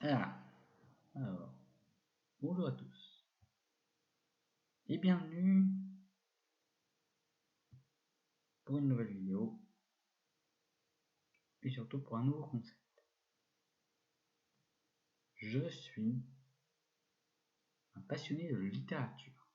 Ah, alors, bonjour à tous et bienvenue pour une nouvelle vidéo et surtout pour un nouveau concept. Je suis un passionné de littérature.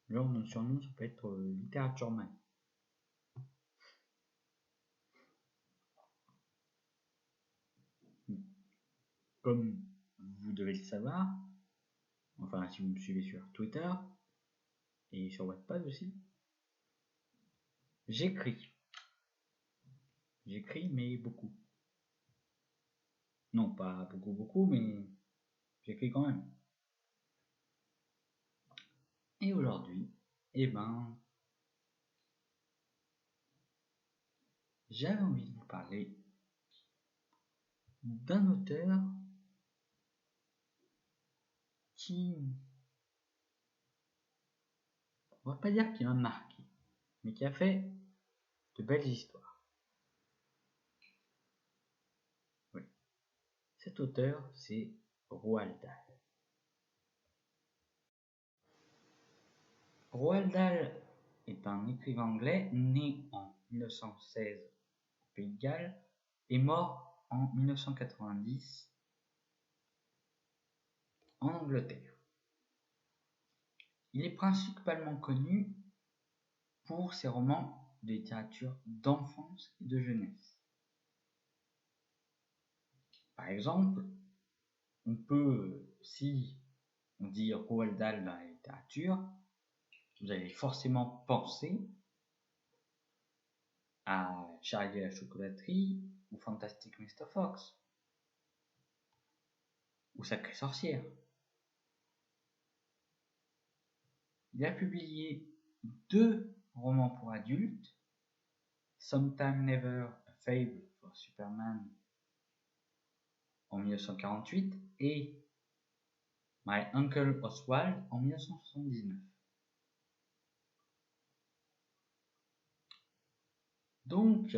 Genre mon surnom ça peut être Littérature Man. Comme vous devez le savoir, enfin si vous me suivez sur Twitter et sur Wattpad aussi, j'écris mais beaucoup. Non pas beaucoup mais j'écris quand même. Et aujourd'hui, j'avais envie de vous parler d'un auteur qui, on va pas dire qu'il m'a marqué, mais qui a fait de belles histoires. Oui. Cet auteur, c'est Roald Dahl. Roald Dahl est un écrivain anglais né en 1916 au Pays de Galles et mort en 1990 en Angleterre. Il est principalement connu pour ses romans de littérature d'enfance et de jeunesse. Par exemple, si on dit Roald Dahl dans la littérature, vous allez forcément penser à Charlie et la chocolaterie, ou Fantastic Mr. Fox, ou Sacrée sorcière. Il a publié 2 romans pour adultes, Sometime Never, A Fable for Superman en 1948 et My Uncle Oswald en 1979. Donc,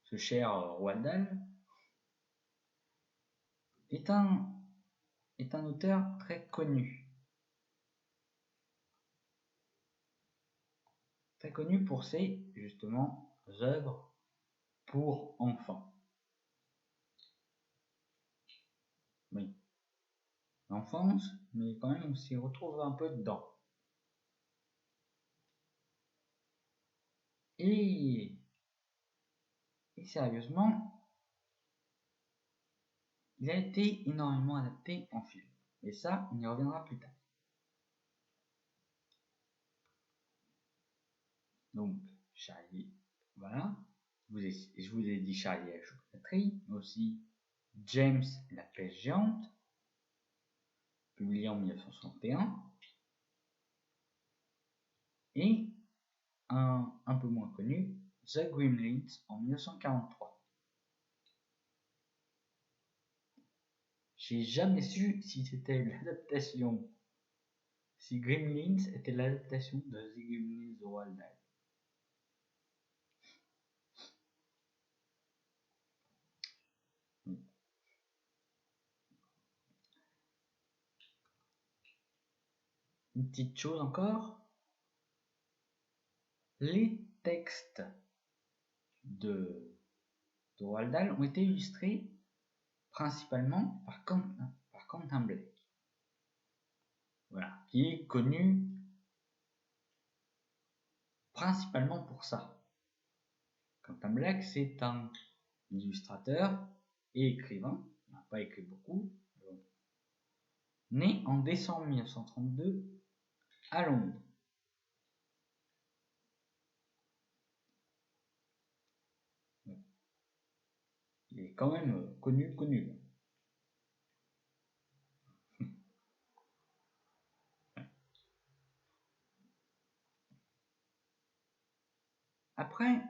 ce cher Roald Dahl est un auteur très connu. Très connu pour ses, justement, œuvres pour enfants. Oui. L'enfance, mais quand même on s'y retrouve un peu dedans. Et sérieusement, il a été énormément adapté en film. Et ça, on y reviendra plus tard. Donc, Charlie, voilà. Je vous ai dit Charlie et la chocolaterie, mais aussi James et la pêche géante, publié en 1961. Et un peu moins connu, The Gremlins en 1943. J'ai jamais su si c'était l'adaptation, si Gremlins était l'adaptation de The Gremlins de Roald Dahl. Une petite chose encore, les textes de Roald Dahl ont été illustrés principalement par Quentin Blake. Voilà, qui est connu principalement pour ça. Quentin Blake, c'est un illustrateur et écrivain, il n'a pas écrit beaucoup, né en décembre 1932 à Londres. Il est quand même connu. Après,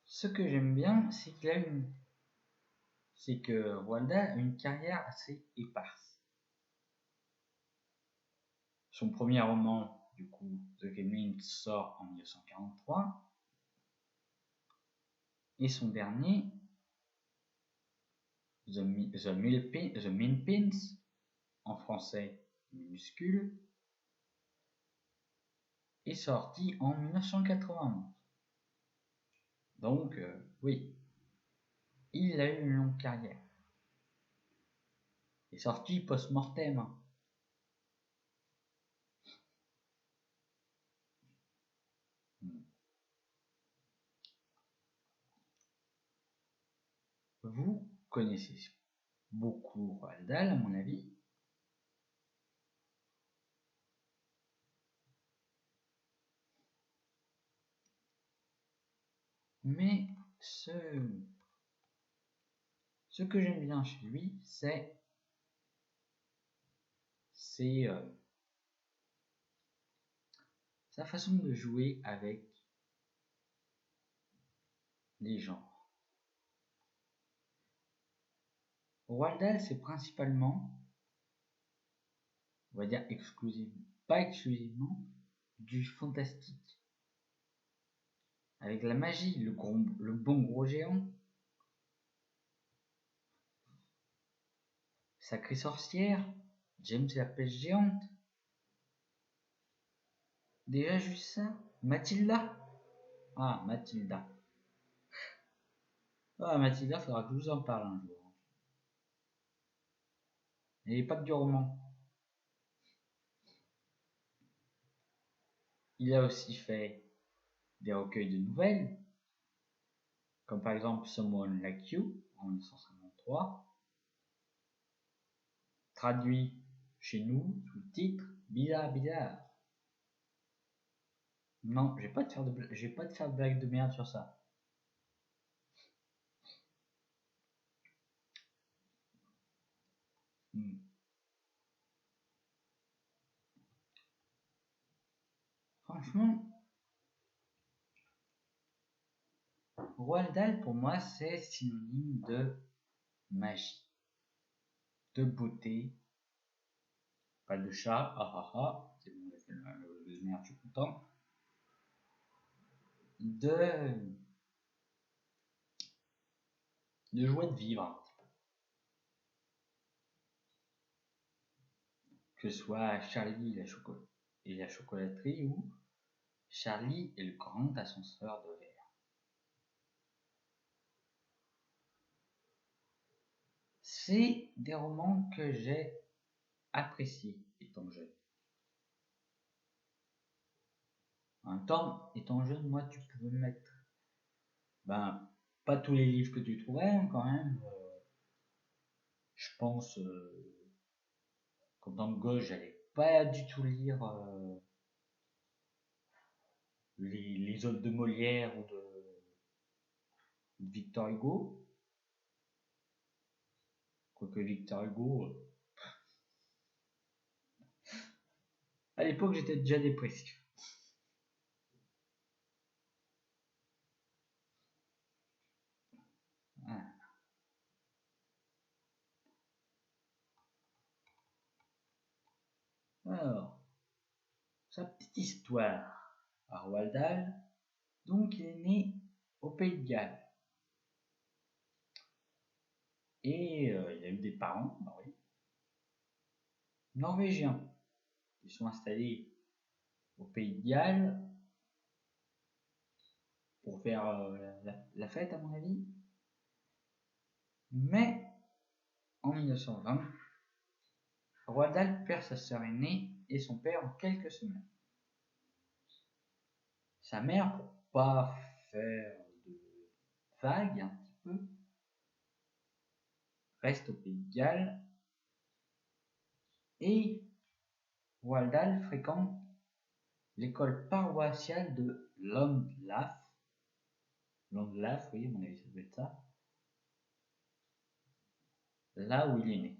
ce que j'aime bien, c'est que Roald Dahl a une carrière assez éparse. Son premier roman, du coup, The Gremlins, sort en 1943. Et son dernier, The Minpins, en français minuscule, est sorti en 1991. Donc, oui, il a eu une longue carrière. Il est sorti post-mortem. Hein. Vous connaissez beaucoup Roald Dahl, à mon avis. Mais ce que j'aime bien chez lui, c'est sa façon de jouer avec les genres. Roald Dahl, c'est principalement, on va dire exclusivement, pas exclusivement, du fantastique. Avec la magie, le bon gros géant, Sacrée sorcière, James la pêche géante. Déjà juste ça. Mathilda. Ah, Mathilda. Ah, Mathilda, faudra que je vous en parle un jour. Et pas que du roman. Il a aussi fait des recueils de nouvelles, comme par exemple Someone Like You en 1953, traduit chez nous sous le titre Bizarre Bizarre. Non, je vais pas te faire de blague de merde sur ça. Franchement, Roald Dahl pour moi c'est synonyme de magie, de beauté, pas de chat, ah ah ah, c'est bon, j'ai fait le merde, je suis content, de joie de vivre un petit peu. Que ce soit Charlie et la chocolaterie ou Charlie et le grand ascenseur de verre. C'est des romans que j'ai appréciés étant jeune. En même temps, étant jeune, moi, tu pouvais me mettre, pas tous les livres que tu trouvais, hein, quand même. Je pense qu'en tant que gosse, j'allais pas du tout lire les œuvres de Molière ou de Victor Hugo. Quoique Victor Hugo, à l'époque, j'étais déjà dépressif. Ah. Alors, sa petite histoire à Roald Dahl. Donc, il est né au Pays de Galles. Et il a eu des parents, oui, norvégiens. Ils sont installés au Pays de Galles pour faire la fête, à mon avis. Mais en 1920, Roald Dahl perd sa sœur aînée et son père en quelques semaines. Sa mère, pour pas faire de vagues un petit peu, reste au Pays de Galles et Roald Dahl fréquente l'école paroissiale de Llandaff. Llandaff, oui, à mon avis, ça doit être ça. Là où il est né.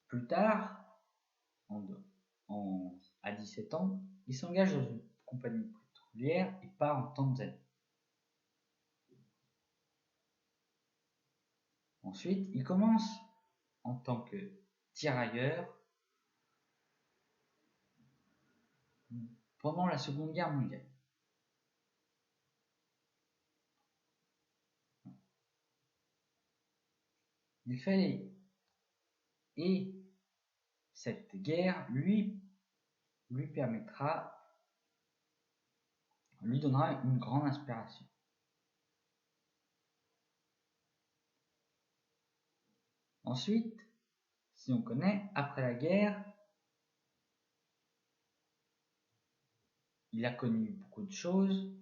Plus tard, à 17 ans, il s'engage dans une compagnie pétrolière et part en Tanzanie. Ensuite, il commence en tant que tirailleur pendant la Seconde Guerre mondiale. Il fallait, et cette guerre lui donnera une grande inspiration. Ensuite, si on connaît, après la guerre, il a connu beaucoup de choses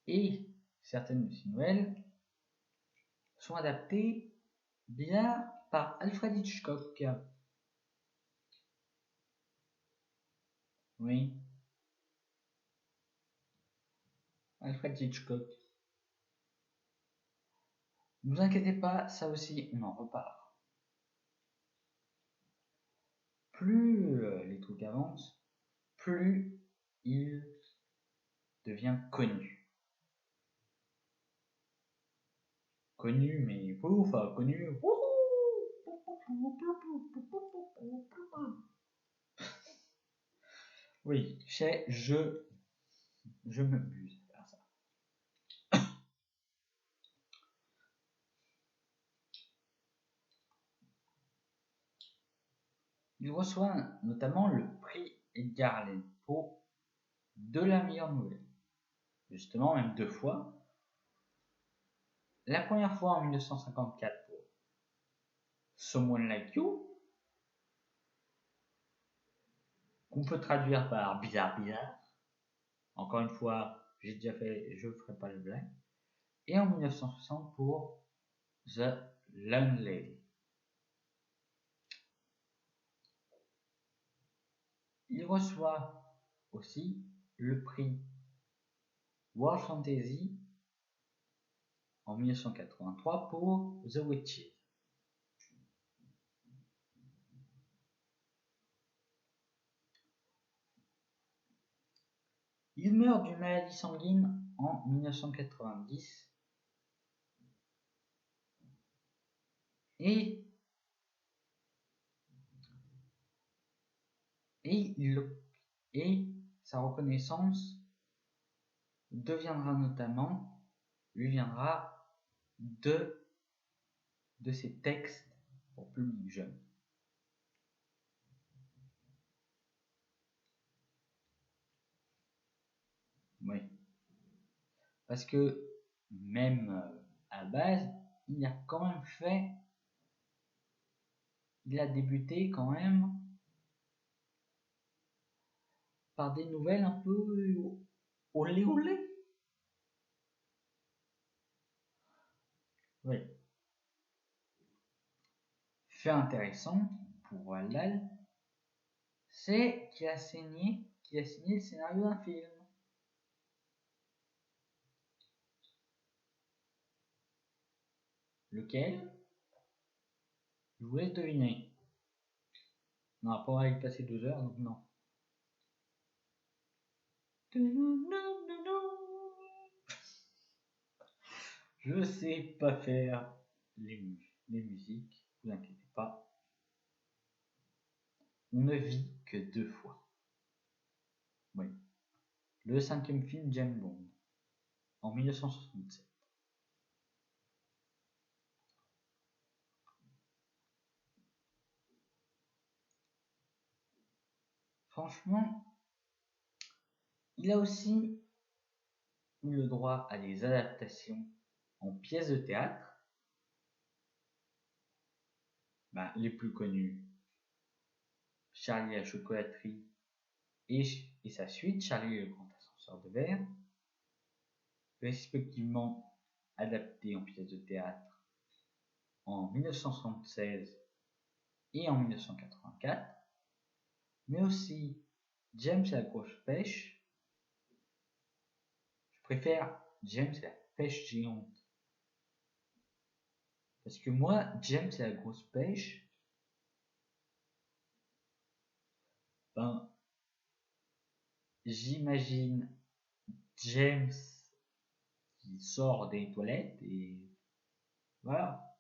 et certaines de ses nouvelles sont adaptées bien par Alfred Hitchcock. Oui, Alfred Hitchcock. Ne vous inquiétez pas, ça aussi, on en reparle. Plus les trucs avancent, plus il devient connu. Connu, mais enfin connu. Oui, je m'abuse à faire ça. Il reçoit notamment le prix Edgar Allan Poe de la meilleure nouvelle. Justement, même 2 fois. La première fois en 1954 pour Someone Like You, qu'on peut traduire par bizarre. Encore une fois, j'ai déjà fait, je ne ferai pas le blague. Et en 1960 pour The Landlady. Il reçoit aussi le prix World Fantasy en 1983 pour The Witches. Il meurt d'une maladie sanguine en 1990 et sa reconnaissance lui viendra de ses textes pour public jeune. Oui. Parce que même à la base, il a débuté quand même par des nouvelles un peu olé. Oui. Fait intéressant pour Roald Dahl, c'est qu'il a signé le scénario d'un film. Lequel? Je vous laisse deviner. On n'a pas y passer 2 heures, donc non. Je sais pas faire les musiques, ne vous inquiétez pas. On ne vit que 2 fois. Oui. Le 5e film James Bond, en 1967. Franchement, il a aussi eu le droit à des adaptations en pièces de théâtre. Les plus connues, Charlie la chocolaterie et sa suite, Charlie le grand ascenseur de verre, respectivement adaptés en pièces de théâtre en 1976 et en 1984, mais aussi James et la grosse pêche. Je préfère James et la pêche géante. Parce que moi, James et la grosse pêche, j'imagine James qui sort des toilettes et voilà.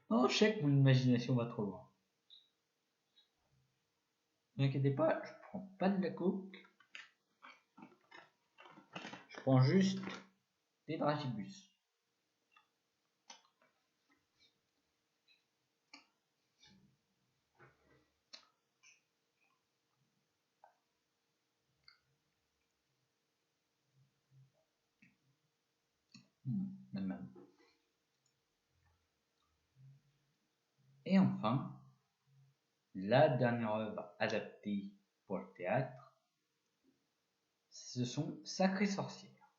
Non, je sais que mon imagination va trop loin. Ne vous inquiétez pas, je prends pas de la coke. Je prends juste des dragibus. Même. Et enfin, la dernière œuvre adaptée pour le théâtre, ce sont Sacrées sorcières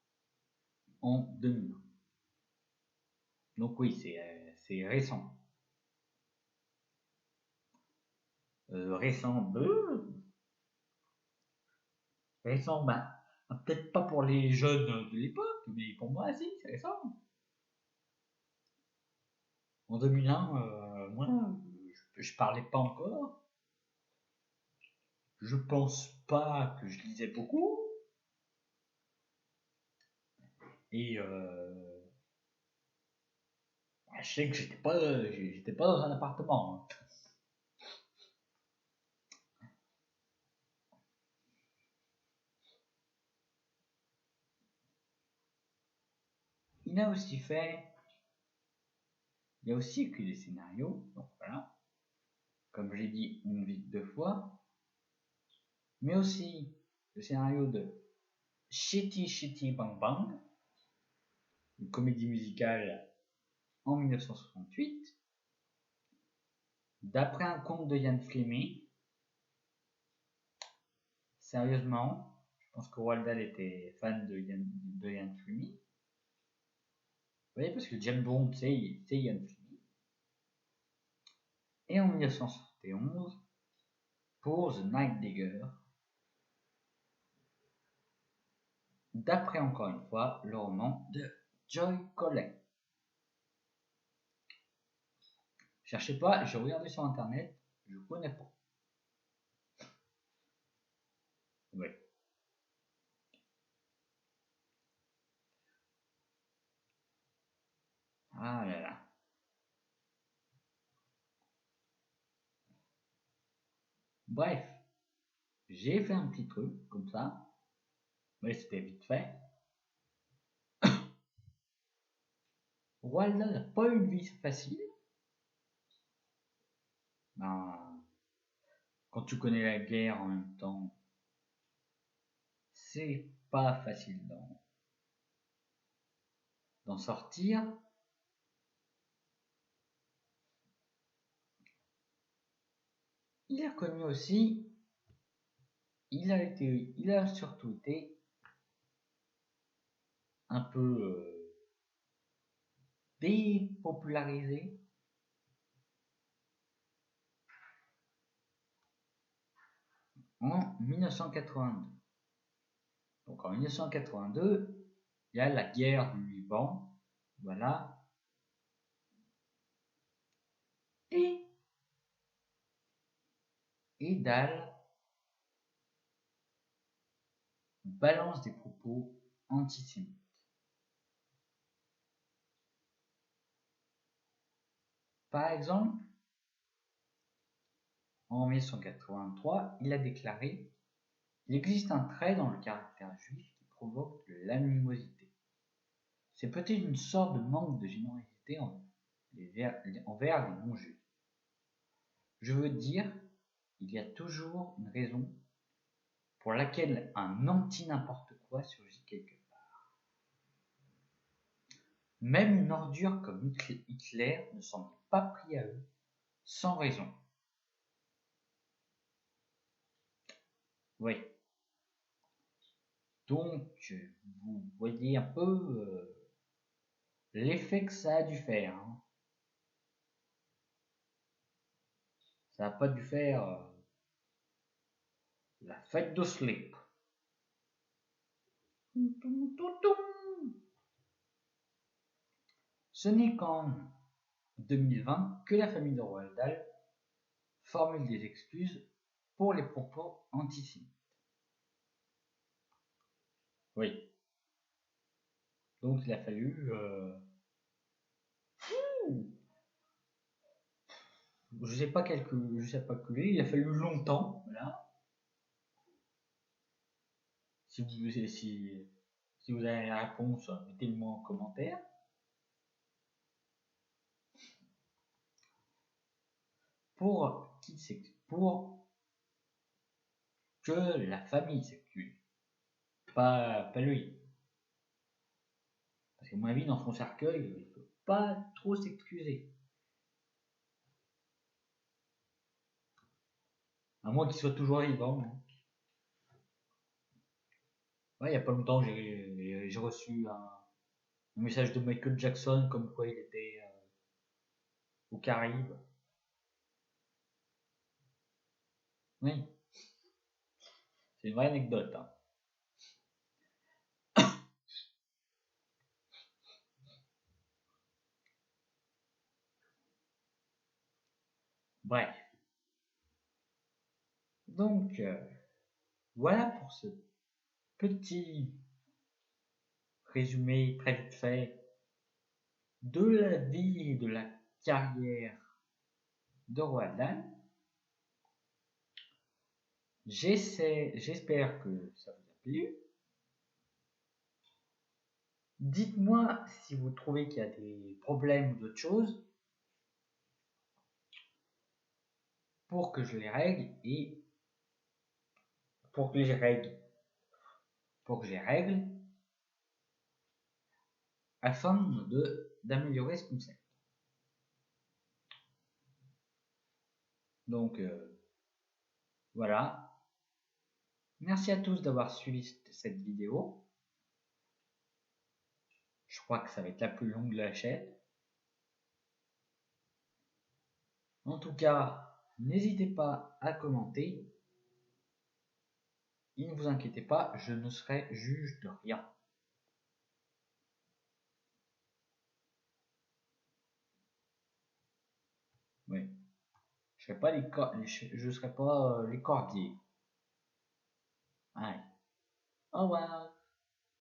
en 2001. Donc oui, c'est récent. Récent, récent, peut-être pas pour les jeunes de l'époque, mais pour moi, si, c'est récent. En 2001, moi, je parlais pas encore. Je pense pas que je lisais beaucoup. Et je sais que j'étais pas dans un appartement. Il a aussi fait, il a aussi écrit des scénarios, donc voilà, comme j'ai dit une vie deux fois, mais aussi le scénario de Shitty Shitty Bang Bang, une comédie musicale en 1968, d'après un conte de Ian Fleming. Sérieusement, je pense que Roald Dahl était fan de Ian Fleming. Vous voyez, parce que James Bond, c'est Ian Fleming. Et en 1971, pour The Night Digger, d'après encore une fois le roman de Joy Collett. Cherchez pas, j'ai regardé sur internet, je connais pas. Oui. Ah là là. Bref, j'ai fait un petit truc comme ça, mais c'était vite fait. Walda n'a pas eu une vie facile. Ben, quand tu connais la guerre en même temps, c'est pas facile d'en sortir. Il a connu aussi, il a surtout été un peu dépopularisé en 1982. Donc en 1982, il y a la guerre du Liban, voilà. Et Dahl balance des propos antisémites. Par exemple, en 1983, il a déclaré: il existe un trait dans le caractère juif qui provoque de l'animosité. C'est peut-être une sorte de manque de générosité envers les non-juifs. Je veux dire, il y a toujours une raison pour laquelle un anti-n'importe quoi surgit quelque part. Même une ordure comme Hitler ne s'en est pas pris à eux, sans raison. Oui. Donc, vous voyez un peu l'effet que ça a dû faire. Hein. Ça n'a pas dû faire la fête de slip. Ce n'est qu'en 2020 que la famille de Roald Dahl formule des excuses pour les propos antisémites. Oui. Donc il a fallu... je sais pas calculer, il a fallu longtemps, voilà. Si vous avez la réponse, mettez-le moi en commentaire. Pour que la famille s'excuse, pas lui. Parce qu'à mon avis, dans son cercueil, il ne peut pas trop s'excuser. À moins qu'il soit toujours vivant. Ouais, il n'y a pas longtemps, j'ai reçu un message de Michael Jackson comme quoi il était aux Caraïbes. Oui, c'est une vraie anecdote. Hein. Bref. Donc, voilà pour ce petit résumé très vite fait de la vie et de la carrière de Roald Dahl. J'espère que ça vous a plu. Dites-moi si vous trouvez qu'il y a des problèmes ou d'autres choses pour que je les règle et pour que je les règle afin d'améliorer ce concept. Donc voilà. Merci à tous d'avoir suivi cette vidéo. Je crois que ça va être la plus longue de la chaîne. En tout cas, n'hésitez pas à commenter. Et ne vous inquiétez pas, je ne serai juge de rien. Oui. Je ne serai pas les cordiers. Allez. Au revoir.